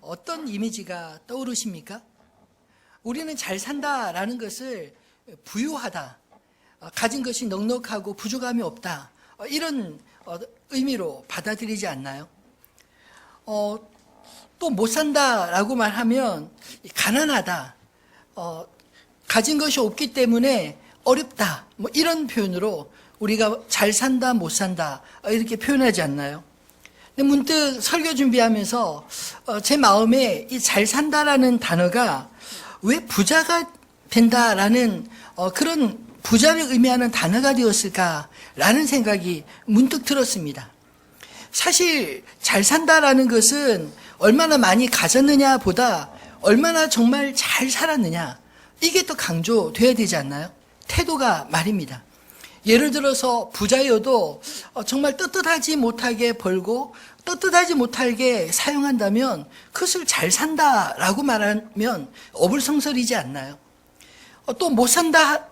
어떤 이미지가 떠오르십니까? 우리는 잘 산다라는 것을 부유하다, 가진 것이 넉넉하고 부족함이 없다, 이런 의미로 받아들이지 않나요? 또 못 산다라고 말하면 가난하다, 가진 것이 없기 때문에 어렵다, 뭐 이런 표현으로 우리가 잘 산다, 못 산다 이렇게 표현하지 않나요? 근데 문득 설교 준비하면서 제 마음에 이 잘 산다라는 단어가 왜 부자가 된다라는 그런 부자를 의미하는 단어가 되었을까라는 생각이 문득 들었습니다. 사실 잘 산다라는 것은 얼마나 많이 가졌느냐 보다 얼마나 정말 잘 살았느냐, 이게 더 강조돼야 되지 않나요? 태도가 말입니다. 예를 들어서 부자여도 정말 떳떳하지 못하게 벌고 떳떳하지 못하게 사용한다면 그것을 잘 산다라고 말하면 어불성설이지 않나요? 또 못 산다,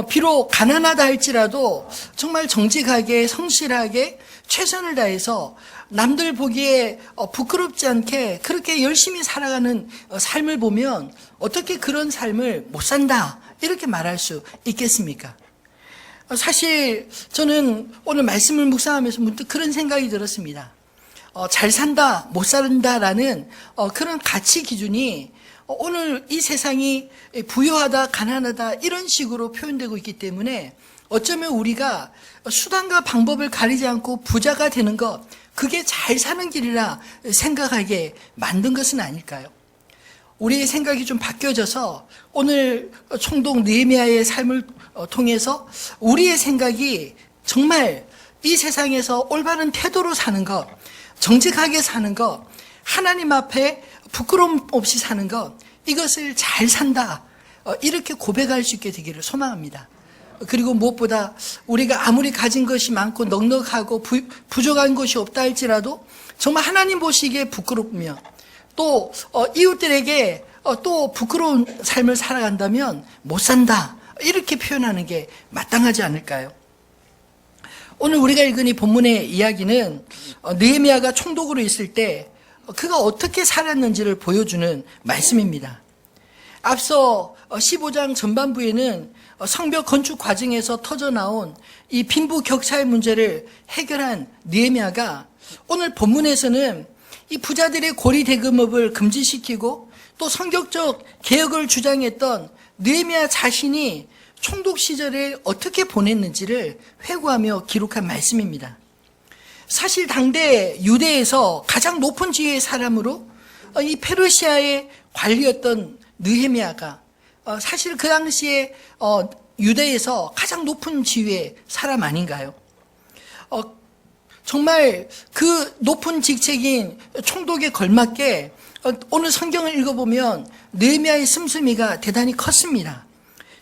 비록 가난하다 할지라도 정말 정직하게 성실하게 최선을 다해서 남들 보기에 부끄럽지 않게 그렇게 열심히 살아가는 삶을 보면 어떻게 그런 삶을 못 산다 이렇게 말할 수 있겠습니까? 사실 저는 오늘 말씀을 묵상하면서 문득 그런 생각이 들었습니다. 잘 산다, 못 산다라는 그런 가치 기준이 오늘 이 세상이 부유하다, 가난하다 이런 식으로 표현되고 있기 때문에 어쩌면 우리가 수단과 방법을 가리지 않고 부자가 되는 것, 그게 잘 사는 길이라 생각하게 만든 것은 아닐까요? 우리의 생각이 좀 바뀌어져서 오늘 총독 느헤미야의 삶을 통해서 우리의 생각이 정말 이 세상에서 올바른 태도로 사는 것, 정직하게 사는 것, 하나님 앞에 부끄러움 없이 사는 것, 이것을 잘 산다, 이렇게 고백할 수 있게 되기를 소망합니다. 그리고 무엇보다 우리가 아무리 가진 것이 많고 넉넉하고 부족한 것이 없다 할지라도 정말 하나님 보시기에 부끄럽으며 또 이웃들에게 또 부끄러운 삶을 살아간다면 못 산다, 이렇게 표현하는 게 마땅하지 않을까요? 오늘 우리가 읽은 이 본문의 이야기는 느헤미야가 총독으로 있을 때 그가 어떻게 살았는지를 보여주는 말씀입니다. 앞서 15장 전반부에는 성벽 건축 과정에서 터져나온 이 빈부격차의 문제를 해결한 느헤미야가 오늘 본문에서는 이 부자들의 고리대금업을 금지시키고 또 성격적 개혁을 주장했던 느헤미야 자신이 총독 시절에 어떻게 보냈는지를 회고하며 기록한 말씀입니다. 사실 당대 유대에서 가장 높은 지위의 사람으로 이 페르시아의 관리였던 느헤미야가 사실 그 당시에 유대에서 가장 높은 지위의 사람 아닌가요? 정말 그 높은 직책인 총독에 걸맞게 오늘 성경을 읽어보면 느헤미야의 씀씀이가 대단히 컸습니다.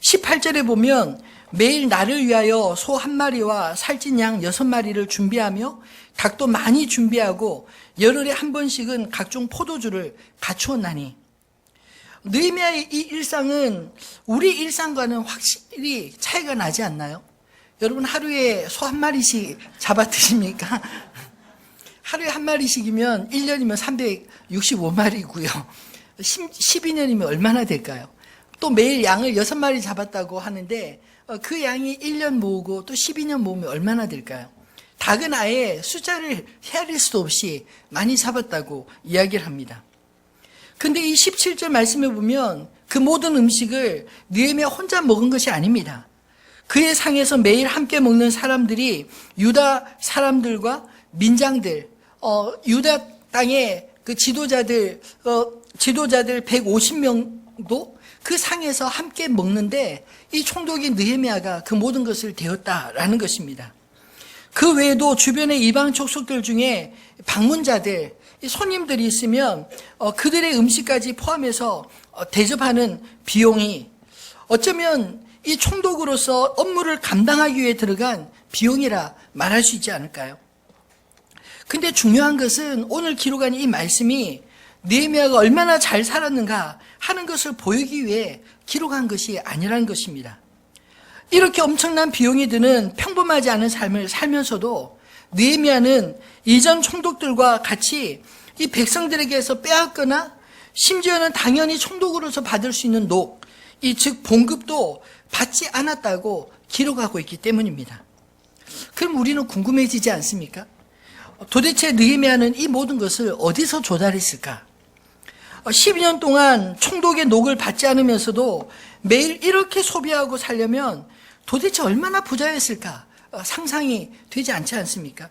18절에 보면 매일 나를 위하여 소 1마리와 살찐 양 6마리를 준비하며 닭도 많이 준비하고 열흘에 한 번씩은 각종 포도주를 갖추었나니, 느헤미야의 이 일상은 우리 일상과는 확실히 차이가 나지 않나요? 여러분 하루에 소 1마리씩 잡아 드십니까? 하루에 1마리씩이면 1년이면 365마리고요. 12년이면 얼마나 될까요? 또 매일 양을 6마리 잡았다고 하는데 그 양이 1년 모으고 또 12년 모으면 얼마나 될까요? 닭은 아예 숫자를 헤아릴 수도 없이 많이 잡았다고 이야기를 합니다. 근데 이 17절 말씀에 보면 그 모든 음식을 느헤미야 혼자 먹은 것이 아닙니다. 그의 상에서 매일 함께 먹는 사람들이 유다 사람들과 민장들, 유다 땅의 그 지도자들 150명도 그 상에서 함께 먹는데 이 총독인 느헤미야가 그 모든 것을 대었다라는 것입니다. 그 외에도 주변의 이방 족속들 중에 방문자들, 손님들이 있으면 그들의 음식까지 포함해서 대접하는 비용이 어쩌면 이 총독으로서 업무를 감당하기 위해 들어간 비용이라 말할 수 있지 않을까요? 근데 중요한 것은 오늘 기록한 이 말씀이 느헤미야가 얼마나 잘 살았는가 하는 것을 보이기 위해 기록한 것이 아니라는 것입니다. 이렇게 엄청난 비용이 드는 평범하지 않은 삶을 살면서도 느헤미야는 이전 총독들과 같이 이 백성들에게서 빼앗거나 심지어는 당연히 총독으로서 받을 수 있는 녹, 즉 봉급도 받지 않았다고 기록하고 있기 때문입니다. 그럼 우리는 궁금해지지 않습니까? 도대체 느헤미야는 이 모든 것을 어디서 조달했을까? 12년 동안 총독의 녹을 받지 않으면서도 매일 이렇게 소비하고 살려면 도대체 얼마나 부자였을까? 상상이 되지 않지 않습니까?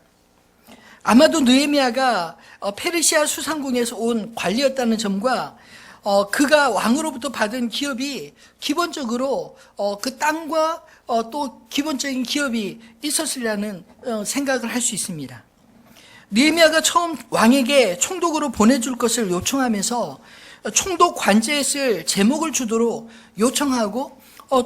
아마도 느헤미야가 페르시아 수상궁에서 온 관리였다는 점과 그가 왕으로부터 받은 기업이 기본적으로 그 땅과 또 기본적인 기업이 있었으리라는 생각을 할 수 있습니다. 느헤미야가 처음 왕에게 총독으로 보내줄 것을 요청하면서 총독 관제에 쓸 제목을 주도록 요청하고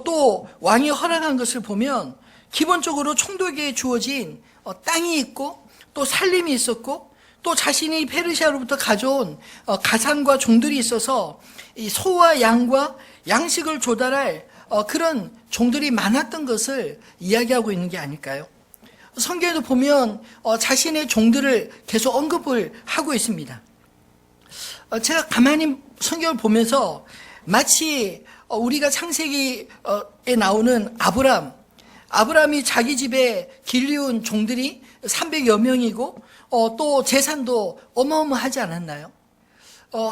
또 왕이 허락한 것을 보면 기본적으로 총독에게 주어진 땅이 있고 또 살림이 있었고 또 자신이 페르시아로부터 가져온 가산과 종들이 있어서 이 소와 양과 양식을 조달할 그런 종들이 많았던 것을 이야기하고 있는 게 아닐까요? 성경에도 보면 자신의 종들을 계속 언급을 하고 있습니다. 제가 가만히 성경을 보면서 마치 우리가 창세기에 나오는 아브람이 자기 집에 길리운 종들이 300여 명이고 또 재산도 어마어마하지 않았나요?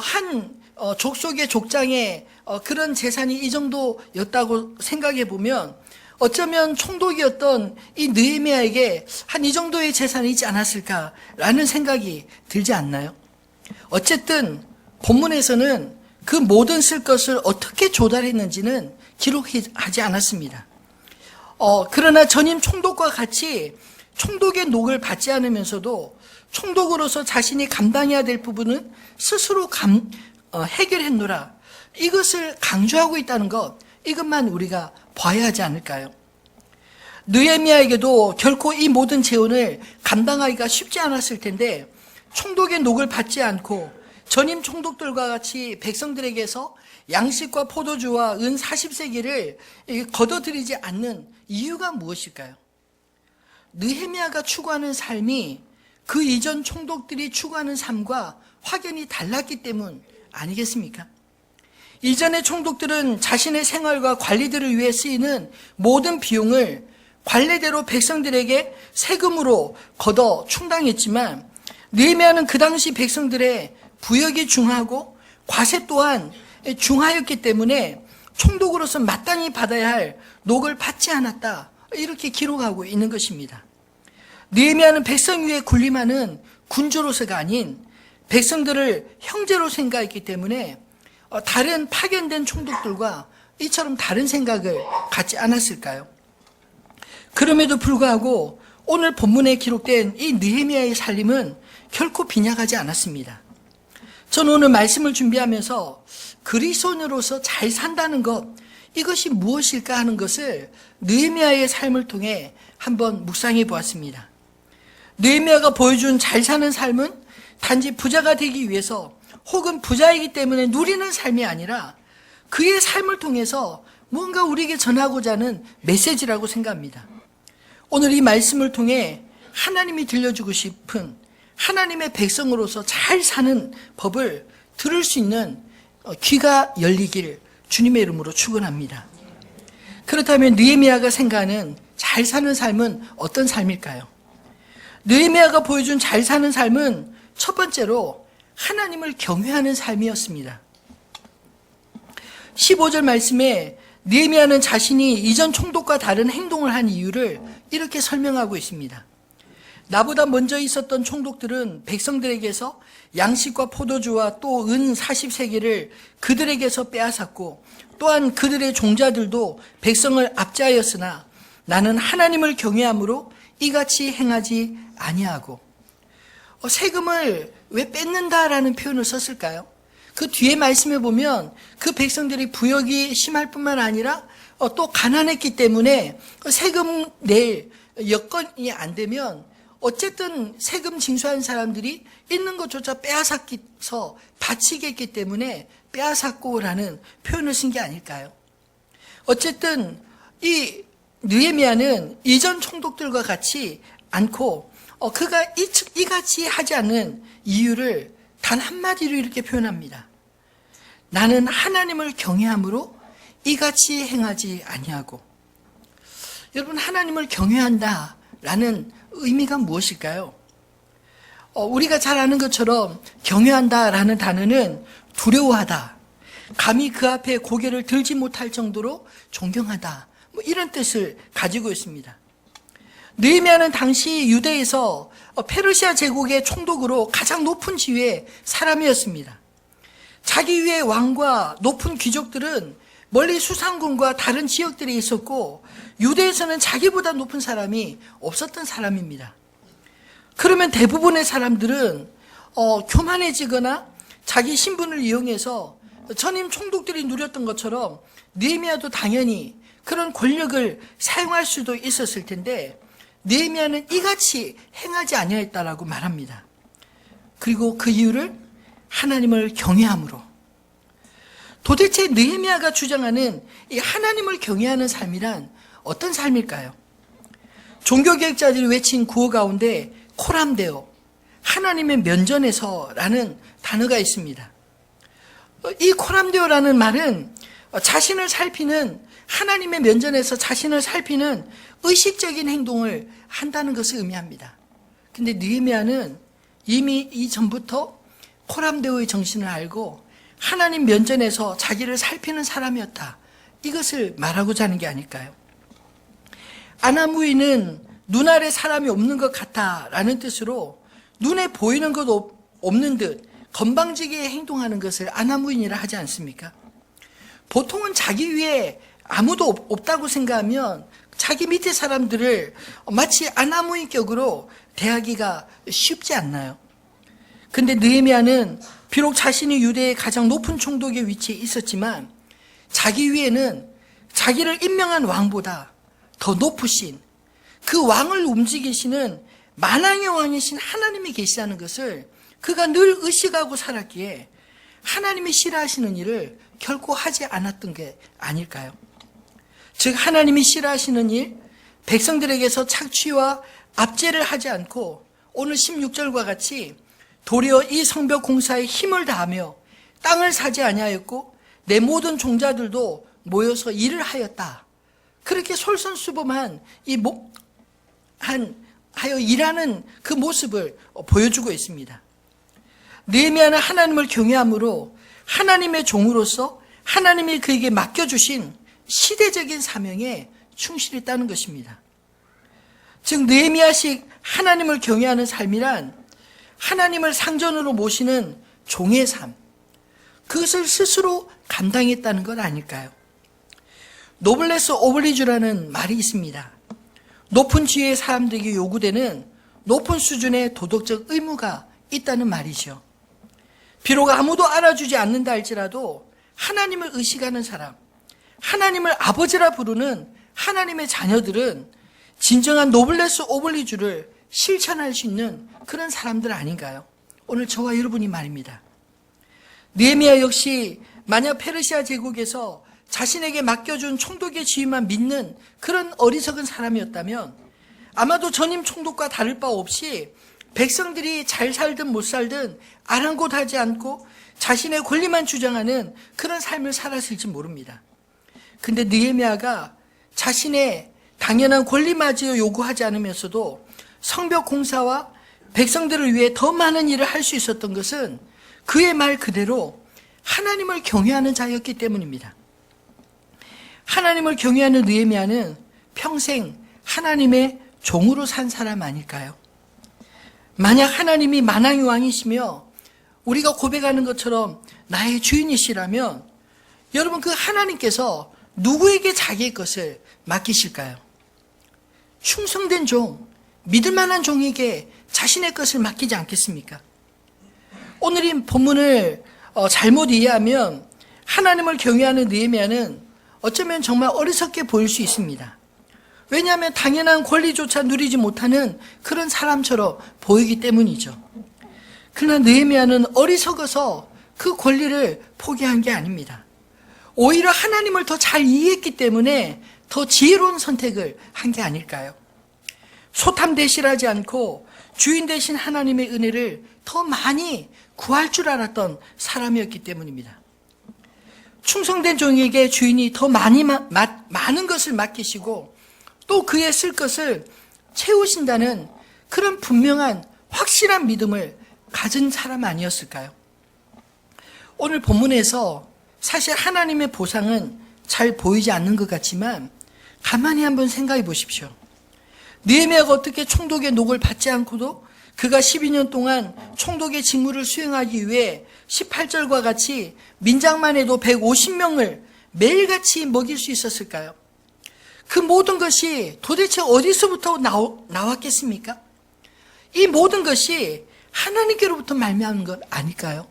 한 족속의 족장에 그런 재산이 이 정도였다고 생각해 보면 어쩌면 총독이었던 이 느헤미야에게 한 이 정도의 재산이 있지 않았을까라는 생각이 들지 않나요? 어쨌든 본문에서는 그 모든 쓸 것을 어떻게 조달했는지는 기록하지 않았습니다. 그러나 전임 총독과 같이 총독의 녹을 받지 않으면서도 총독으로서 자신이 감당해야 될 부분은 스스로 해결했노라. 이것을 강조하고 있다는 것, 이것만 우리가 봐야 하지 않을까요? 느헤미야에게도 결코 이 모든 재원을 감당하기가 쉽지 않았을 텐데 총독의 녹을 받지 않고 전임 총독들과 같이 백성들에게서 양식과 포도주와 은 40세기를 걷어들이지 않는 이유가 무엇일까요? 느헤미야가 추구하는 삶이 그 이전 총독들이 추구하는 삶과 확연히 달랐기 때문 아니겠습니까? 이전의 총독들은 자신의 생활과 관리들을 위해 쓰이는 모든 비용을 관례대로 백성들에게 세금으로 걷어 충당했지만 느헤미야는 그 당시 백성들의 부역이 중하고 과세 또한 중하였기 때문에 총독으로서 마땅히 받아야 할 녹을 받지 않았다. 이렇게 기록하고 있는 것입니다. 느헤미야는 백성 위에 군림하는 군주로서가 아닌 백성들을 형제로 생각했기 때문에 다른 파견된 총독들과 이처럼 다른 생각을 갖지 않았을까요? 그럼에도 불구하고 오늘 본문에 기록된 이 느헤미야의 살림은 결코 빈약하지 않았습니다. 저는 오늘 말씀을 준비하면서 그리스도인으로서 잘 산다는 것, 이것이 무엇일까 하는 것을 느헤미야의 삶을 통해 한번 묵상해 보았습니다. 느헤미야가 보여준 잘 사는 삶은 단지 부자가 되기 위해서 혹은 부자이기 때문에 누리는 삶이 아니라 그의 삶을 통해서 뭔가 우리에게 전하고자 하는 메시지라고 생각합니다. 오늘 이 말씀을 통해 하나님이 들려주고 싶은 하나님의 백성으로서 잘 사는 법을 들을 수 있는 귀가 열리길 주님의 이름으로 축원합니다. 그렇다면 느헤미야가 생각하는 잘 사는 삶은 어떤 삶일까요? 느헤미야가 보여준 잘 사는 삶은 첫 번째로 하나님을 경외하는 삶이었습니다. 15절 말씀에 느헤미야는 자신이 이전 총독과 다른 행동을 한 이유를 이렇게 설명하고 있습니다. 나보다 먼저 있었던 총독들은 백성들에게서 양식과 포도주와 또 은 40세기를 그들에게서 빼앗았고 또한 그들의 종자들도 백성을 압제하였으나 나는 하나님을 경외함으로 이같이 행하지 아니하고. 세금을 왜 뺏는다라는 표현을 썼을까요? 그 뒤에 말씀에 보면 그 백성들이 부역이 심할 뿐만 아니라 또 가난했기 때문에 세금 낼 여건이 안 되면 어쨌든 세금 징수한 사람들이 있는 것조차 빼앗아서 바치겠기 때문에 빼앗았고라는 표현을 쓴 게 아닐까요? 어쨌든 이 느헤미야는 이전 총독들과 같이 않고 그가 이같이 하지 않는 이유를 단 한마디로 이렇게 표현합니다. 나는 하나님을 경외함으로 이같이 행하지 아니하고. 여러분, 하나님을 경외한다라는 의미가 무엇일까요? 우리가 잘 아는 것처럼 경외한다라는 단어는 두려워하다, 감히 그 앞에 고개를 들지 못할 정도로 존경하다, 이런 뜻을 가지고 있습니다. 느헤미야는 당시 유대에서 페르시아 제국의 총독으로 가장 높은 지위의 사람이었습니다. 자기 위에 왕과 높은 귀족들은 멀리 수상군과 다른 지역들에 있었고, 유대에서는 자기보다 높은 사람이 없었던 사람입니다. 그러면 대부분의 사람들은 교만해지거나 자기 신분을 이용해서 전임 총독들이 누렸던 것처럼 느헤미야도 당연히 그런 권력을 사용할 수도 있었을 텐데, 느헤미야는 이같이 행하지 아니하였다라고 말합니다. 그리고 그 이유를 하나님을 경외함으로. 도대체 느헤미야가 주장하는 이 하나님을 경외하는 삶이란 어떤 삶일까요? 종교개혁자들이 외친 구호 가운데 코람데오, 하나님의 면전에서라는 단어가 있습니다. 이 코람데오라는 말은 자신을 살피는, 하나님의 면전에서 자신을 살피는 의식적인 행동을 한다는 것을 의미합니다. 근데 느헤미야는 이미 이전부터 코람데오의 정신을 알고 하나님 면전에서 자기를 살피는 사람이었다, 이것을 말하고자 하는 게 아닐까요? 아나무인은 눈 아래 사람이 없는 것 같아 라는 뜻으로 눈에 보이는 것 없는 듯 건방지게 행동하는 것을 아나무인이라 하지 않습니까? 보통은 자기 위에 아무도 없다고 생각하면 자기 밑에 사람들을 마치 아나무인격으로 대하기가 쉽지 않나요? 근데 느헤미야는 비록 자신이 유대의 가장 높은 총독의 위치에 있었지만 자기 위에는 자기를 임명한 왕보다 더 높으신, 그 왕을 움직이시는 만왕의 왕이신 하나님이 계시다는 것을 그가 늘 의식하고 살았기에 하나님이 싫어하시는 일을 결코 하지 않았던 게 아닐까요? 즉, 하나님이 싫어하시는 일, 백성들에게서 착취와 압제를 하지 않고 오늘 16절과 같이 도리어 이 성벽 공사에 힘을 다하며 땅을 사지 아니하였고 내 모든 종자들도 모여서 일을 하였다. 그렇게 솔선수범한 하여 일하는 그 모습을 보여주고 있습니다. 느헤미야는 하나님을 경외함으로 하나님의 종으로서 하나님이 그에게 맡겨주신 시대적인 사명에 충실했다는 것입니다. 즉, 느헤미야식 하나님을 경외하는 삶이란 하나님을 상전으로 모시는 종의 삶, 그것을 스스로 감당했다는 것 아닐까요? 노블레스 오블리주라는 말이 있습니다. 높은 지위의 사람들에게 요구되는 높은 수준의 도덕적 의무가 있다는 말이죠. 비록 아무도 알아주지 않는다 할지라도 하나님을 의식하는 사람, 하나님을 아버지라 부르는 하나님의 자녀들은 진정한 노블레스 오블리주를 실천할 수 있는 그런 사람들 아닌가요? 오늘 저와 여러분이 말입니다. 느헤미야 역시 만약 페르시아 제국에서 자신에게 맡겨준 총독의 지위만 믿는 그런 어리석은 사람이었다면 아마도 전임 총독과 다를 바 없이 백성들이 잘 살든 못 살든 아랑곳하지 않고 자신의 권리만 주장하는 그런 삶을 살았을지 모릅니다. 근데 느헤미야가 자신의 당연한 권리마저 요구하지 않으면서도 성벽 공사와 백성들을 위해 더 많은 일을 할 수 있었던 것은 그의 말 그대로 하나님을 경외하는 자였기 때문입니다. 하나님을 경외하는 느헤미야는 평생 하나님의 종으로 산 사람 아닐까요? 만약 하나님이 만왕의 왕이시며 우리가 고백하는 것처럼 나의 주인이시라면 여러분, 그 하나님께서 누구에게 자기의 것을 맡기실까요? 충성된 종, 믿을 만한 종에게 자신의 것을 맡기지 않겠습니까? 오늘 이 본문을 잘못 이해하면 하나님을 경외하는 느헤미야는 어쩌면 정말 어리석게 보일 수 있습니다. 왜냐하면 당연한 권리조차 누리지 못하는 그런 사람처럼 보이기 때문이죠. 그러나 느헤미야는 어리석어서 그 권리를 포기한 게 아닙니다. 오히려 하나님을 더 잘 이해했기 때문에 더 지혜로운 선택을 한 게 아닐까요? 소탐대실하지 않고 주인 되신 하나님의 은혜를 더 많이 구할 줄 알았던 사람이었기 때문입니다. 충성된 종에게 주인이 더 많은 것을 맡기시고 또 그의 쓸 것을 채우신다는 그런 분명한 확실한 믿음을 가진 사람 아니었을까요? 오늘 본문에서 사실 하나님의 보상은 잘 보이지 않는 것 같지만 가만히 한번 생각해 보십시오. 느헤미야가 어떻게 총독의 녹을 받지 않고도 그가 12년 동안 총독의 직무를 수행하기 위해 18절과 같이 민장만 해도 150명을 매일같이 먹일 수 있었을까요? 그 모든 것이 도대체 어디서부터 나왔겠습니까? 이 모든 것이 하나님께로부터 말미암은 것 아닐까요?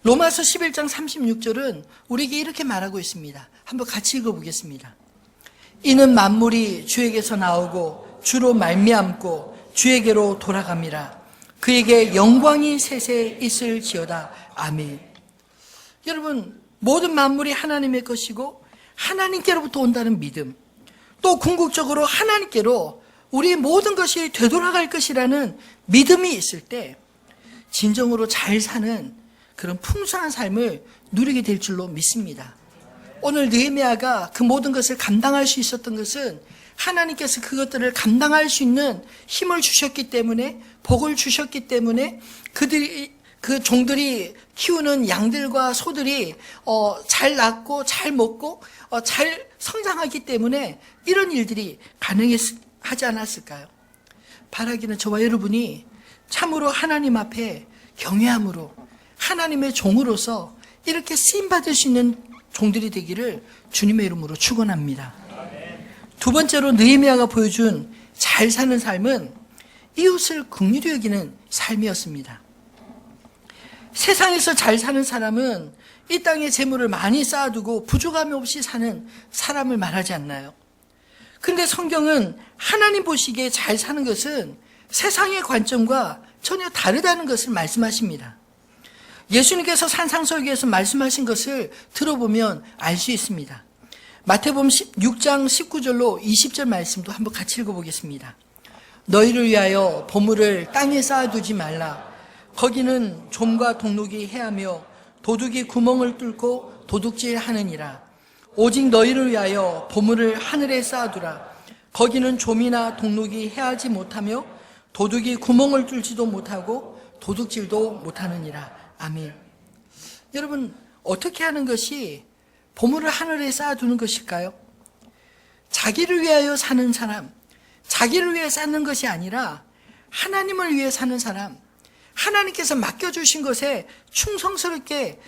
로마서 11장 36절은 우리에게 이렇게 말하고 있습니다. 한번 같이 읽어보겠습니다. 이는 만물이 주에게서 나오고 주로 말미암고 주에게로 돌아갑니다. 그에게 영광이 세세 있을지어다. 아멘. 여러분, 모든 만물이 하나님의 것이고 하나님께로부터 온다는 믿음, 또 궁극적으로 하나님께로 우리 모든 것이 되돌아갈 것이라는 믿음이 있을 때 진정으로 잘 사는 그런 풍성한 삶을 누리게 될 줄로 믿습니다. 오늘 느헤미야가 그 모든 것을 감당할 수 있었던 것은 하나님께서 그것들을 감당할 수 있는 힘을 주셨기 때문에, 복을 주셨기 때문에 그 종들이 키우는 양들과 소들이 잘 낳고 잘 먹고 잘 성장하기 때문에 이런 일들이 가능하지 않았을까요? 바라기는 저와 여러분이 참으로 하나님 앞에 경외함으로 하나님의 종으로서 이렇게 쓰임받을 수 있는 종들이 되기를 주님의 이름으로 축원합니다. 두 번째로 느헤미야가 보여준 잘 사는 삶은 이웃을 긍휼히 여기는 삶이었습니다. 세상에서 잘 사는 사람은 이 땅에 재물을 많이 쌓아두고 부족함이 없이 사는 사람을 말하지 않나요? 그런데 성경은 하나님 보시기에 잘 사는 것은 세상의 관점과 전혀 다르다는 것을 말씀하십니다. 예수님께서 산상설교에서 말씀하신 것을 들어보면 알 수 있습니다. 마태복음 6장 19절로 20절 말씀도 한번 같이 읽어보겠습니다. 너희를 위하여 보물을 땅에 쌓아두지 말라. 거기는 좀과 동록이 해하며 도둑이 구멍을 뚫고 도둑질하느니라. 오직 너희를 위하여 보물을 하늘에 쌓아두라. 거기는 좀이나 동록이 해하지 못하며 도둑이 구멍을 뚫지도 못하고 도둑질도 못하느니라. 아멘. 여러분, 어떻게 하는 것이 보물을 하늘에 쌓아두는 것일까요? 자기를 위하여 사는 사람, 자기를 위해 쌓는 것이 아니라 하나님을 위해 사는 사람, 하나님께서 맡겨주신 것에 충성스럽게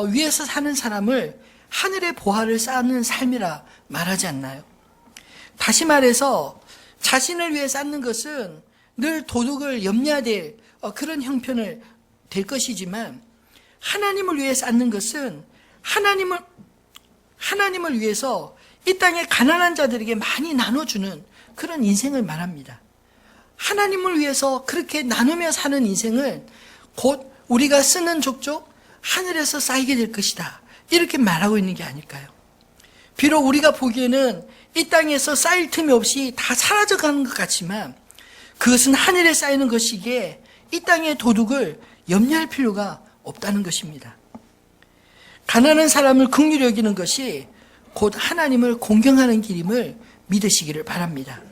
위해서 사는 사람을 하늘의 보화를 쌓는 삶이라 말하지 않나요? 다시 말해서 자신을 위해 쌓는 것은 늘 도둑을 염려해야 될 그런 형편을 될 것이지만 하나님을 위해 쌓는 것은 하나님을 위해서 이 땅의 가난한 자들에게 많이 나눠주는 그런 인생을 말합니다. 하나님을 위해서 그렇게 나누며 사는 인생은 곧 우리가 쓰는 족족 하늘에서 쌓이게 될 것이다. 이렇게 말하고 있는 게 아닐까요? 비록 우리가 보기에는 이 땅에서 쌓일 틈이 없이 다 사라져가는 것 같지만 그것은 하늘에 쌓이는 것이기에 이 땅의 도둑을 염려할 필요가 없다는 것입니다. 가난한 사람을 긍휼히 여기는 것이 곧 하나님을 공경하는 길임을 믿으시기를 바랍니다.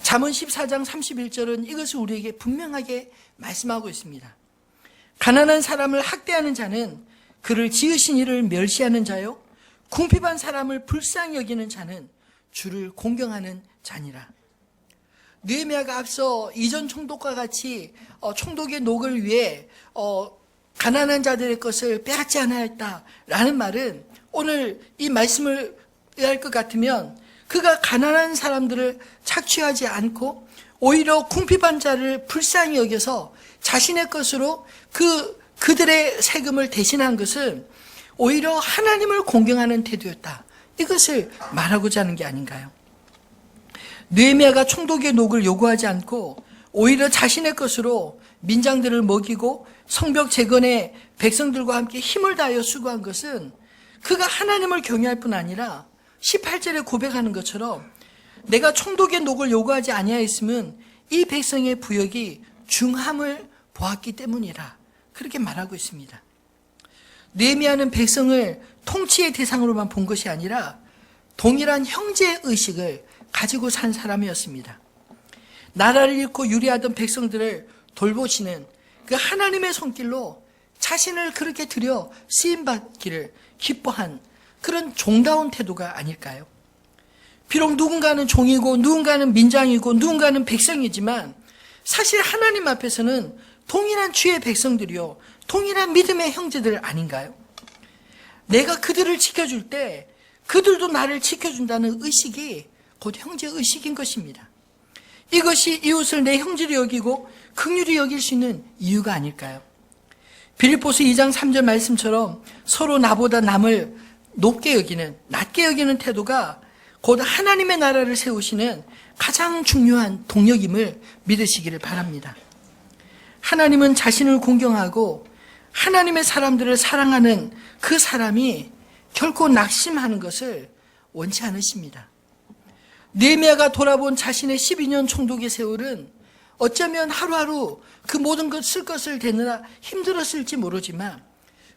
잠언 14장 31절은 이것을 우리에게 분명하게 말씀하고 있습니다. 가난한 사람을 학대하는 자는 그를 지으신 이를 멸시하는 자요, 궁핍한 사람을 불쌍히 여기는 자는 주를 공경하는 자니라. 느헤미야가 앞서 이전 총독과 같이 총독의 녹을 위해 가난한 자들의 것을 빼앗지 않았다라는 말은 오늘 이 말씀을 의할 것 같으면 그가 가난한 사람들을 착취하지 않고 오히려 궁핍한 자를 불쌍히 여겨서 자신의 것으로 그들의 세금을 대신한 것은 오히려 하나님을 공경하는 태도였다. 이것을 말하고자 하는 게 아닌가요? 느헤미야가 총독의 녹을 요구하지 않고 오히려 자신의 것으로 민장들을 먹이고 성벽 재건에 백성들과 함께 힘을 다하여 수고한 것은 그가 하나님을 경외할 뿐 아니라 18절에 고백하는 것처럼 내가 총독의 녹을 요구하지 아니하였으면 이 백성의 부역이 중함을 보았기 때문이라 그렇게 말하고 있습니다. 느헤미야는 백성을 통치의 대상으로만 본 것이 아니라 동일한 형제의식을 가지고 산 사람이었습니다. 나라를 잃고 유리하던 백성들을 돌보시는 그 하나님의 손길로 자신을 그렇게 들여 쓰임받기를 기뻐한 그런 종다운 태도가 아닐까요? 비록 누군가는 종이고 누군가는 민장이고 누군가는 백성이지만 사실 하나님 앞에서는 동일한 주의 백성들이요, 동일한 믿음의 형제들 아닌가요? 내가 그들을 지켜줄 때 그들도 나를 지켜준다는 의식이 곧 형제의식인 것입니다. 이것이 이웃을 내 형제로 여기고 긍휼히 여길 수 있는 이유가 아닐까요? 빌립보서 2장 3절 말씀처럼 서로 나보다 남을 높게 여기는, 낮게 여기는 태도가 곧 하나님의 나라를 세우시는 가장 중요한 동력임을 믿으시기를 바랍니다. 하나님은 자신을 공경하고 하나님의 사람들을 사랑하는 그 사람이 결코 낙심하는 것을 원치 않으십니다. 느헤미야가 돌아본 자신의 12년 총독의 세월은 어쩌면 하루하루 그 모든 것 쓸 것을 대느라 힘들었을지 모르지만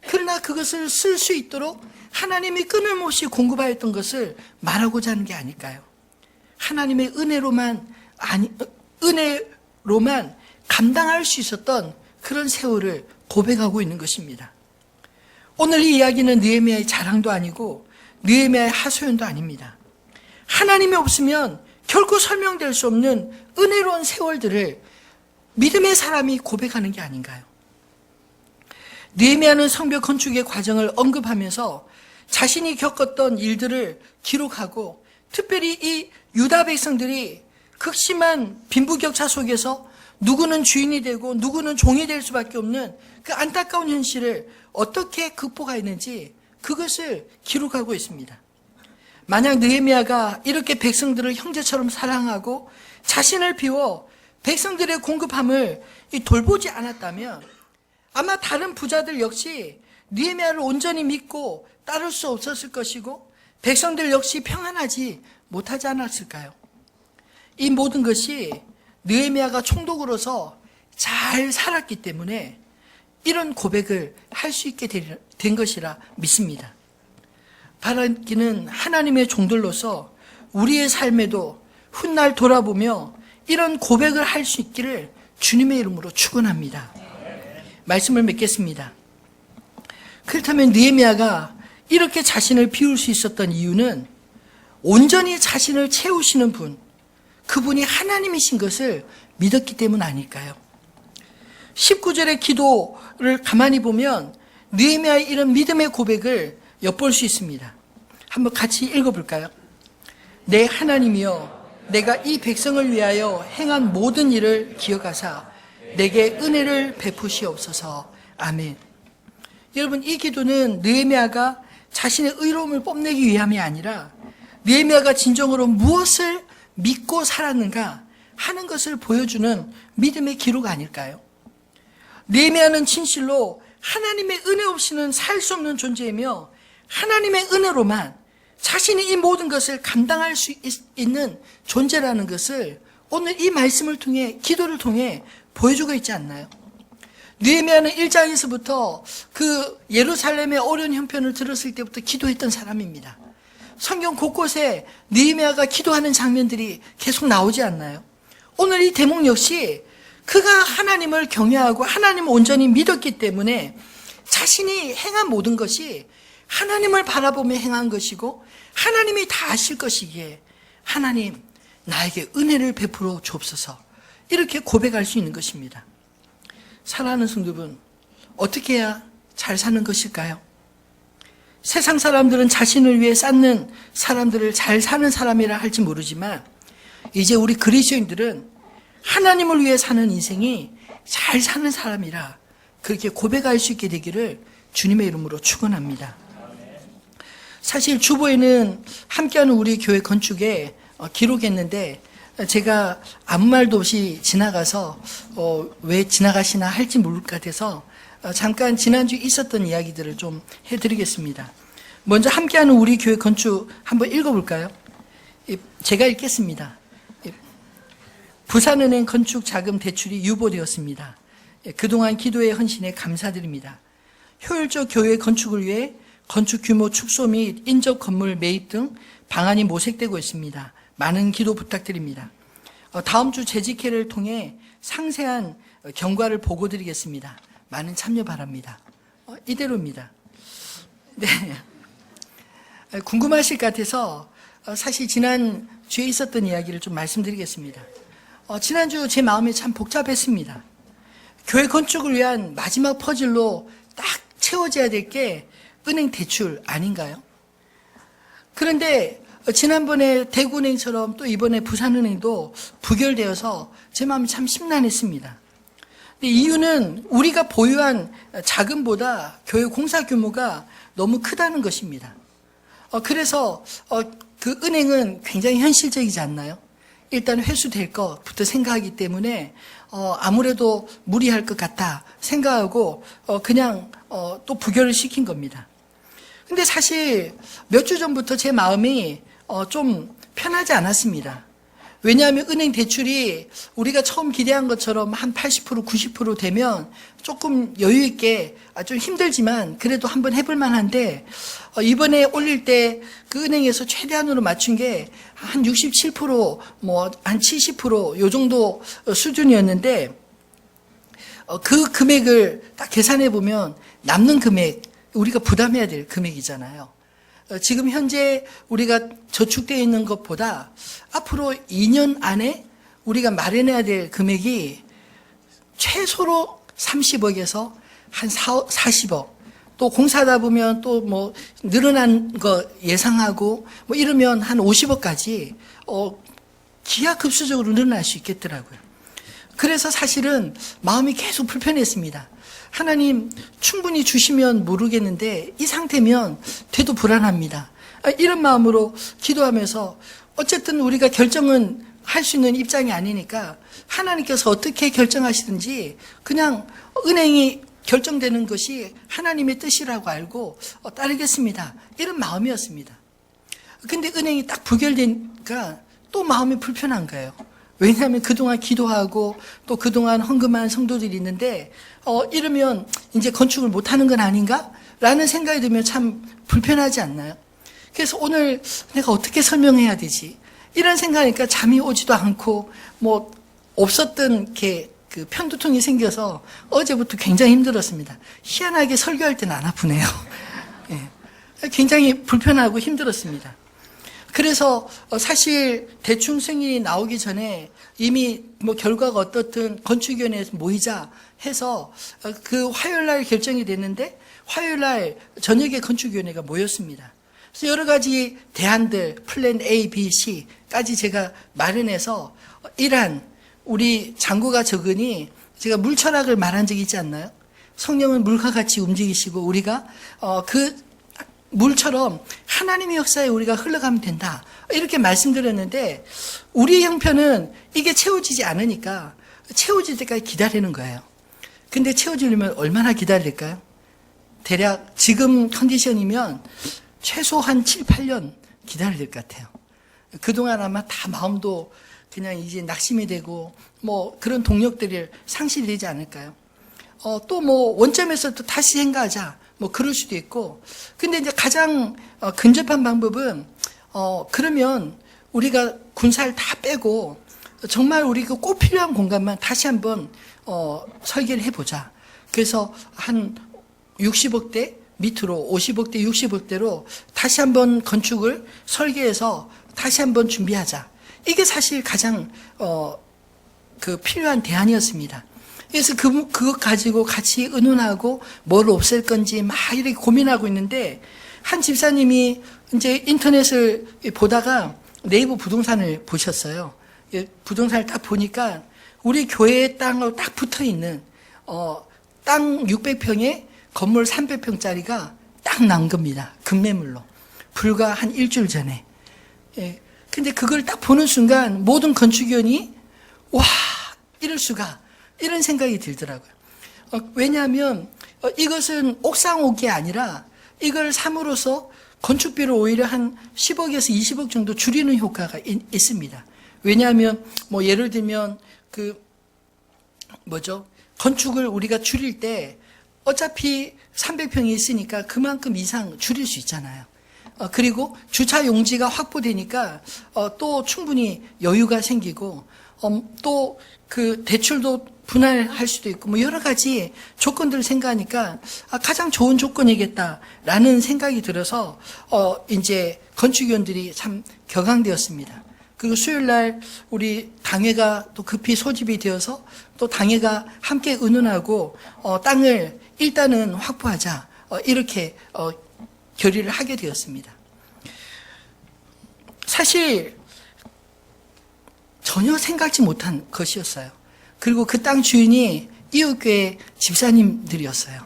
그러나 그것을 쓸 수 있도록 하나님이 끊임없이 공급하였던 것을 말하고자 하는 게 아닐까요? 하나님의 은혜로만 감당할 수 있었던 그런 세월을 고백하고 있는 것입니다. 오늘 이 이야기는 느헤미야의 자랑도 아니고 느헤미야의 하소연도 아닙니다. 하나님이 없으면 결코 설명될 수 없는 은혜로운 세월들을 믿음의 사람이 고백하는 게 아닌가요? 느헤미야는 성벽 건축의 과정을 언급하면서 자신이 겪었던 일들을 기록하고 특별히 이 유다 백성들이 극심한 빈부격차 속에서 누구는 주인이 되고 누구는 종이 될 수밖에 없는 그 안타까운 현실을 어떻게 극복했는지 그것을 기록하고 있습니다. 만약 느헤미야가 이렇게 백성들을 형제처럼 사랑하고 자신을 비워 백성들의 공급함을 돌보지 않았다면 아마 다른 부자들 역시 느헤미야를 온전히 믿고 따를 수 없었을 것이고 백성들 역시 평안하지 못하지 않았을까요? 이 모든 것이 느헤미야가 총독으로서 잘 살았기 때문에 이런 고백을 할 수 있게 된 것이라 믿습니다. 바라기는 하나님의 종들로서 우리의 삶에도 훗날 돌아보며 이런 고백을 할 수 있기를 주님의 이름으로 축원합니다. 말씀을 맺겠습니다. 그렇다면 느헤미야가 이렇게 자신을 비울 수 있었던 이유는 온전히 자신을 채우시는 분, 그분이 하나님이신 것을 믿었기 때문 아닐까요? 19절의 기도를 가만히 보면 느헤미야의 이런 믿음의 고백을 엿볼 수 있습니다. 한번 같이 읽어볼까요? 내 하나님이여, 내가 이 백성을 위하여 행한 모든 일을 기억하사 내게 은혜를 베푸시옵소서. 아멘. 여러분, 이 기도는 느헤미야가 자신의 의로움을 뽐내기 위함이 아니라 느헤미야가 진정으로 무엇을 믿고 살았는가 하는 것을 보여주는 믿음의 기록 아닐까요? 느헤미야는 진실로 하나님의 은혜 없이는 살 수 없는 존재이며 하나님의 은혜로만 자신이 이 모든 것을 감당할 수 있는 존재라는 것을 오늘 이 말씀을 통해, 기도를 통해 보여주고 있지 않나요? 느헤미야는 1장에서부터 그 예루살렘의 어려운 형편을 들었을 때부터 기도했던 사람입니다. 성경 곳곳에 느헤미야가 기도하는 장면들이 계속 나오지 않나요? 오늘 이 대목 역시 그가 하나님을 경외하고 하나님을 온전히 믿었기 때문에 자신이 행한 모든 것이 하나님을 바라보며 행한 것이고 하나님이 다 아실 것이기에 하나님, 나에게 은혜를 베풀어 주옵소서, 이렇게 고백할 수 있는 것입니다. 사랑하는 성도분, 어떻게 해야 잘 사는 것일까요? 세상 사람들은 자신을 위해 쌓는 사람들을 잘 사는 사람이라 할지 모르지만 이제 우리 그리스도인들은 하나님을 위해 사는 인생이 잘 사는 사람이라 그렇게 고백할 수 있게 되기를 주님의 이름으로 축원합니다. 사실 주보에는 함께하는 우리 교회 건축에 기록했는데 제가 아무 말도 없이 지나가서 왜 지나가시나 할지 모를 것 같아서 잠깐 지난주에 있었던 이야기들을 좀 해드리겠습니다. 먼저 함께하는 우리 교회 건축 한번 읽어볼까요? 제가 읽겠습니다. 부산은행 건축 자금 대출이 유보되었습니다. 그동안 기도의 헌신에 감사드립니다. 효율적 교회 건축을 위해 건축 규모 축소 및 인접 건물 매입 등 방안이 모색되고 있습니다. 많은 기도 부탁드립니다. 다음 주 재직회를 통해 상세한 경과를 보고드리겠습니다. 많은 참여 바랍니다. 이대로입니다. 네. 궁금하실 것 같아서 사실 지난 주에 있었던 이야기를 좀 말씀드리겠습니다. 지난주 제 마음이 참 복잡했습니다. 교회 건축을 위한 마지막 퍼즐로 딱 채워져야 될 게 은행 대출 아닌가요? 그런데 지난번에 대구은행처럼 또 이번에 부산은행도 부결되어서 제 마음이 참 심란했습니다. 이유는 우리가 보유한 자금보다 교회 공사 규모가 너무 크다는 것입니다. 그래서 그 은행은 굉장히 현실적이지 않나요? 일단 회수될 것부터 생각하기 때문에 아무래도 무리할 것 같다 생각하고 그냥 또 부결을 시킨 겁니다. 근데 사실 몇 주 전부터 제 마음이 좀 편하지 않았습니다. 왜냐하면 은행 대출이 우리가 처음 기대한 것처럼 한 80%, 90% 되면 조금 여유 있게 좀 힘들지만 그래도 한번 해볼 만한데 이번에 올릴 때 그 은행에서 최대한으로 맞춘 게 한 67%, 뭐 한 70% 요 정도 수준이었는데 그 금액을 딱 계산해 보면 남는 금액 우리가 부담해야 될 금액이잖아요. 지금 현재 우리가 저축되어 있는 것보다 앞으로 2년 안에 우리가 마련해야 될 금액이 최소로 30억에서 한 40억. 또 공사하다 보면 또 뭐 늘어난 거 예상하고 뭐 이러면 한 50억까지 기하급수적으로 늘어날 수 있겠더라고요. 그래서 사실은 마음이 계속 불편했습니다. 하나님 충분히 주시면 모르겠는데 이 상태면 돼도 불안합니다. 이런 마음으로 기도하면서 어쨌든 우리가 결정은 할 수 있는 입장이 아니니까 하나님께서 어떻게 결정하시든지 그냥 은행이 결정되는 것이 하나님의 뜻이라고 알고 따르겠습니다. 이런 마음이었습니다. 근데 은행이 딱 부결되니까 또 마음이 불편한 거예요. 왜냐하면 그동안 기도하고 또 그동안 헌금한 성도들이 있는데 이러면 이제 건축을 못하는 건 아닌가? 라는 생각이 들면 참 불편하지 않나요? 그래서 오늘 내가 어떻게 설명해야 되지? 이런 생각하니까 잠이 오지도 않고 뭐 없었던 그 편두통이 생겨서 어제부터 굉장히 힘들었습니다. 희한하게 설교할 때는 안 아프네요. 예. 굉장히 불편하고 힘들었습니다. 그래서 사실 대충 승인이 나오기 전에 이미 뭐 결과가 어떻든 건축위원회에서 모이자 해서 그 화요일날 결정이 됐는데 화요일날 저녁에 건축위원회가 모였습니다. 그래서 여러 가지 대안들 플랜 A, B, C까지 제가 마련해서 이란 우리 장구가 적으니 제가 물철학을 말한 적이 있지 않나요? 성령은 물과 같이 움직이시고 우리가 그 물처럼 하나님의 역사에 우리가 흘러가면 된다. 이렇게 말씀드렸는데 우리 형편은 이게 채워지지 않으니까 채워질 때까지 기다리는 거예요. 근데 채워지려면 얼마나 기다릴까요? 대략 지금 컨디션이면 최소 한 7, 8년 기다려야 될 것 같아요. 그동안 아마 다 마음도 그냥 이제 낙심이 되고 뭐 그런 동력들이 상실되지 않을까요? 또 뭐 원점에서 또 다시 생각하자. 뭐 그럴 수도 있고. 근데 이제 가장 근접한 방법은 그러면 우리가 군사를 다 빼고 정말 우리가 꼭 필요한 공간만 다시 한번 설계를 해보자. 그래서 한 60억대 밑으로 50억대, 60억대로 다시 한번 건축을 설계해서 다시 한번 준비하자. 이게 사실 가장 그 필요한 대안이었습니다. 그래서 그것 가지고 같이 의논하고 뭘 없앨 건지 막 이렇게 고민하고 있는데 한 집사님이 이제 인터넷을 보다가 네이버 부동산을 보셨어요. 부동산을 딱 보니까 우리 교회 땅하고 딱 붙어 있는 땅 600평에 건물 300평짜리가 딱 나온 겁니다. 급매물로. 불과 한 일주일 전에. 예. 근데 그걸 딱 보는 순간 모든 건축위원이 와, 이럴 수가. 이런 생각이 들더라고요. 왜냐하면 이것은 옥상옥이 아니라 이걸 삼으로써 건축비를 오히려 한 10억에서 20억 정도 줄이는 효과가 있습니다. 왜냐하면 뭐 예를 들면 건축을 우리가 줄일 때 어차피 300평이 있으니까 그만큼 이상 줄일 수 있잖아요. 그리고 주차 용지가 확보되니까 또 충분히 여유가 생기고 또 그 대출도 분할할 수도 있고 뭐 여러 가지 조건들을 생각하니까 가장 좋은 조건이겠다라는 생각이 들어서 이제 건축위원들이 참 격앙되었습니다. 그리고 수요일 날 우리 당회가 또 급히 소집이 되어서 또 당회가 함께 의논하고 땅을 일단은 확보하자 이렇게 결의를 하게 되었습니다. 사실 전혀 생각지 못한 것이었어요. 그리고 그 땅 주인이 이웃교회 집사님들이었어요.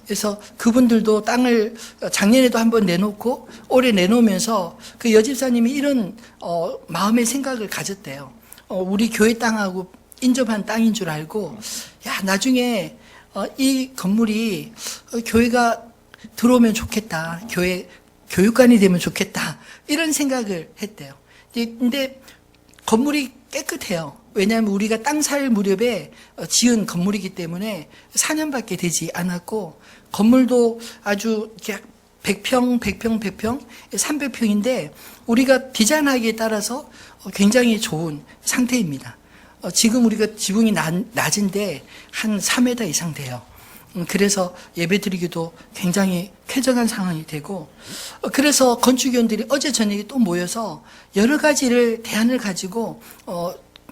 그래서 그분들도 땅을 작년에도 한번 내놓고 올해 내놓으면서 그 여집사님이 이런 마음의 생각을 가졌대요. 우리 교회 땅하고 인접한 땅인 줄 알고 야 나중에 이 건물이 교회가 들어오면 좋겠다. 교회 교육관이 되면 좋겠다. 이런 생각을 했대요. 근데 건물이 깨끗해요. 왜냐하면 우리가 땅 살 무렵에 지은 건물이기 때문에 4년밖에 되지 않았고 건물도 아주 100평, 300평인데 우리가 디자인하기에 따라서 굉장히 좋은 상태입니다. 지금 우리가 지붕이 낮은데 한 4m 이상 돼요. 그래서 예배드리기도 굉장히 쾌적한 상황이 되고 그래서 건축위원들이 어제 저녁에 또 모여서 여러 가지를 대안을 가지고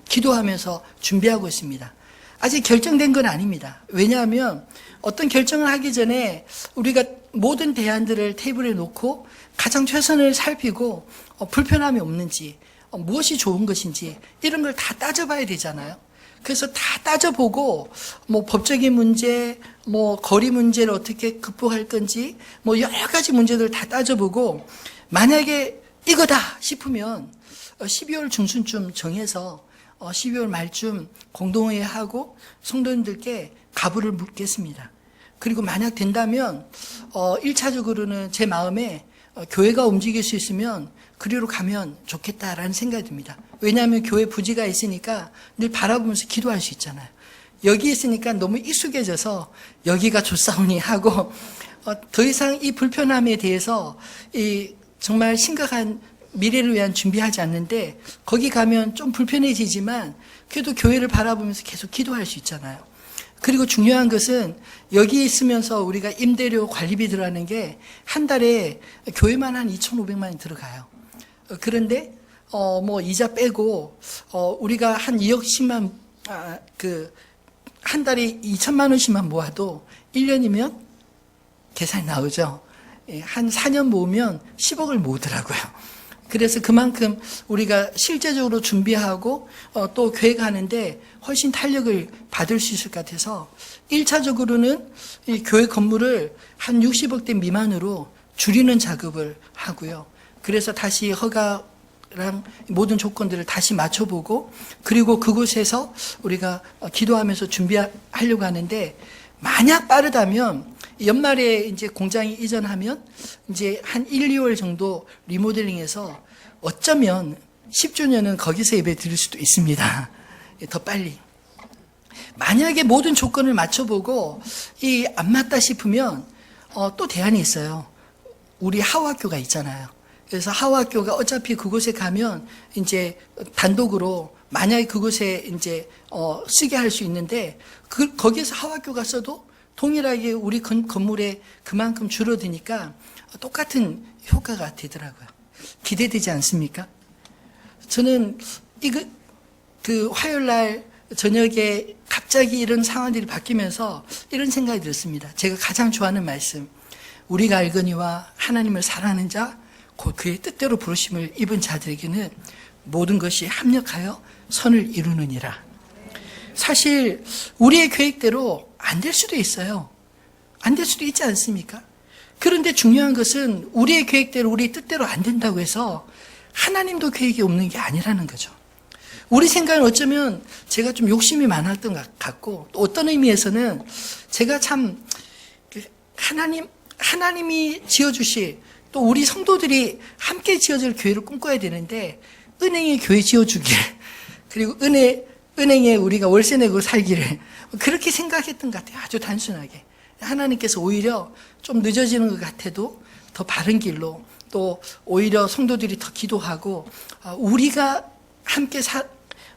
기도하면서 준비하고 있습니다. 아직 결정된 건 아닙니다. 왜냐하면 어떤 결정을 하기 전에 우리가 모든 대안들을 테이블에 놓고 가장 최선을 살피고 불편함이 없는지 무엇이 좋은 것인지 이런 걸 다 따져봐야 되잖아요. 그래서 다 따져보고 뭐 법적인 문제, 뭐 거리 문제를 어떻게 극복할 건지 뭐 여러 가지 문제들을 다 따져보고 만약에 이거다 싶으면 12월 중순쯤 정해서 12월 말쯤 공동회의하고 성도님들께 가부를 묻겠습니다. 그리고 만약 된다면 1차적으로는 제 마음에 교회가 움직일 수 있으면 그리로 가면 좋겠다라는 생각이 듭니다. 왜냐하면 교회 부지가 있으니까 늘 바라보면서 기도할 수 있잖아요. 여기 있으니까 너무 익숙해져서 여기가 좋사오니 하고 더 이상 이 불편함에 대해서 정말 심각한 미래를 위한 준비하지 않는데 거기 가면 좀 불편해지지만 그래도 교회를 바라보면서 계속 기도할 수 있잖아요. 그리고 중요한 것은 여기 있으면서 우리가 임대료 관리비 들어가는 게 한 달에 교회만 한 2,500만 원이 들어가요. 그런데 뭐 이자 빼고 우리가 한 2억 10만 한 달에 2천만 원씩만 모아도 1년이면 계산이 나오죠. 한 4년 모으면 10억을 모으더라고요. 그래서 그만큼 우리가 실제적으로 준비하고 또 계획하는데 훨씬 탄력을 받을 수 있을 것 같아서 1차적으로는 이 교회 건물을 한 60억대 미만으로 줄이는 작업을 하고요. 그래서 다시 허가랑 모든 조건들을 다시 맞춰보고 그리고 그곳에서 우리가 기도하면서 준비하려고 하는데 만약 빠르다면 연말에 이제 공장이 이전하면 이제 한 1, 2월 정도 리모델링해서 어쩌면 10주년은 거기서 예배 드릴 수도 있습니다. 더 빨리. 만약에 모든 조건을 맞춰보고 안 맞다 싶으면 또 대안이 있어요. 우리 하우학교가 있잖아요. 그래서 하우학교가 어차피 그곳에 가면 이제 단독으로 만약에 그곳에 이제 쓰게 할 수 있는데 거기에서 하우학교가 써도 동일하게 우리 건물에 그만큼 줄어드니까 똑같은 효과가 되더라고요. 기대되지 않습니까? 저는 그 화요일 날 저녁에 갑자기 이런 상황들이 바뀌면서 이런 생각이 들었습니다. 제가 가장 좋아하는 말씀. 우리가 알거니와 하나님을 사랑하는 자, 곧 그의 뜻대로 부르심을 입은 자들에게는 모든 것이 합력하여 선을 이루느니라. 사실 우리의 계획대로 안 될 수도 있어요. 안 될 수도 있지 않습니까? 그런데 중요한 것은 우리의 계획대로 우리의 뜻대로 안 된다고 해서 하나님도 계획이 없는 게 아니라는 거죠. 우리 생각은 어쩌면 제가 좀 욕심이 많았던 것 같고 또 어떤 의미에서는 제가 참 하나님이 지어주실 또 우리 성도들이 함께 지어질 교회를 꿈꿔야 되는데 은행에 교회 지어주길, 그리고 은행에 우리가 월세 내고 살기를, 그렇게 생각했던 것 같아요. 아주 단순하게. 하나님께서 오히려 좀 늦어지는 것 같아도 더 바른 길로, 또 오히려 성도들이 더 기도하고, 우리가 함께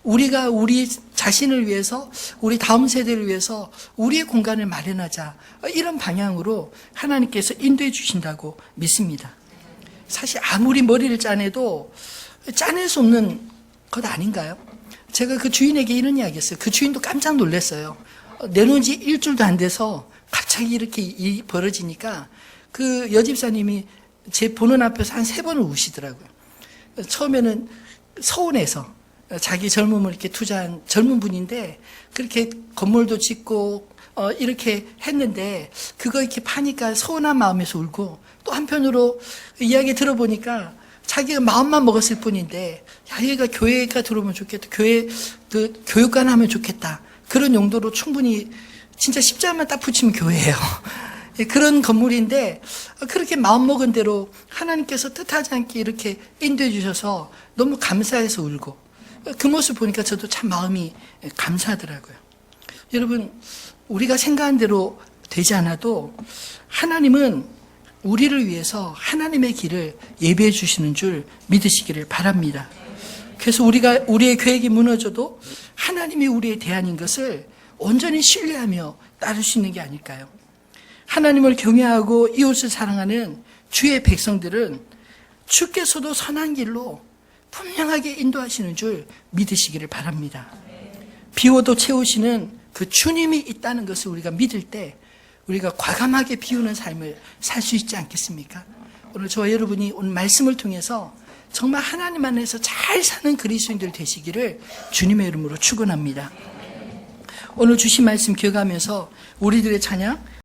우리가 우리 자신을 위해서, 우리 다음 세대를 위해서 우리의 공간을 마련하자, 이런 방향으로 하나님께서 인도해 주신다고 믿습니다. 사실 아무리 머리를 짜내도 짜낼 수 없는 것 아닌가요? 제가 그 주인에게 이런 이야기 했어요. 그 주인도 깜짝 놀랐어요. 내놓은 지 일주일도 안 돼서 갑자기 이렇게 일이 벌어지니까 그 여집사님이 제 보는 앞에서 한 3번을 우시더라고요. 처음에는 서운해서, 자기 젊음을 이렇게 투자한 젊은 분인데 그렇게 건물도 짓고 이렇게 했는데 그거 이렇게 파니까 서운한 마음에서 울고, 또 한편으로 이야기 들어보니까 자기가 마음만 먹었을 뿐인데, 야, 얘가 교회가 들어오면 좋겠다, 교회 그 교육관 하면 좋겠다, 그런 용도로 충분히 진짜 십자가만 딱 붙이면 교회예요. 그런 건물인데 그렇게 마음먹은 대로 하나님께서 뜻하지 않게 이렇게 인도해 주셔서 너무 감사해서 울고, 그 모습 보니까 저도 참 마음이 감사하더라고요. 여러분, 우리가 생각한 대로 되지 않아도 하나님은 우리를 위해서 하나님의 길을 예비해 주시는 줄 믿으시기를 바랍니다. 그래서 우리의 계획이 무너져도 하나님이 우리의 대안인 것을 온전히 신뢰하며 따를 수 있는 게 아닐까요? 하나님을 경외하고 이웃을 사랑하는 주의 백성들은 주께서도 선한 길로 분명하게 인도하시는 줄 믿으시기를 바랍니다. 비워도 채우시는 그 주님이 있다는 것을 우리가 믿을 때 우리가 과감하게 비우는 삶을 살 수 있지 않겠습니까? 오늘 저와 여러분이 오늘 말씀을 통해서 정말 하나님 안에서 잘 사는 그리스도인들 되시기를 주님의 이름으로 축원합니다. 오늘 주신 말씀 기억하면서 우리들의 찬양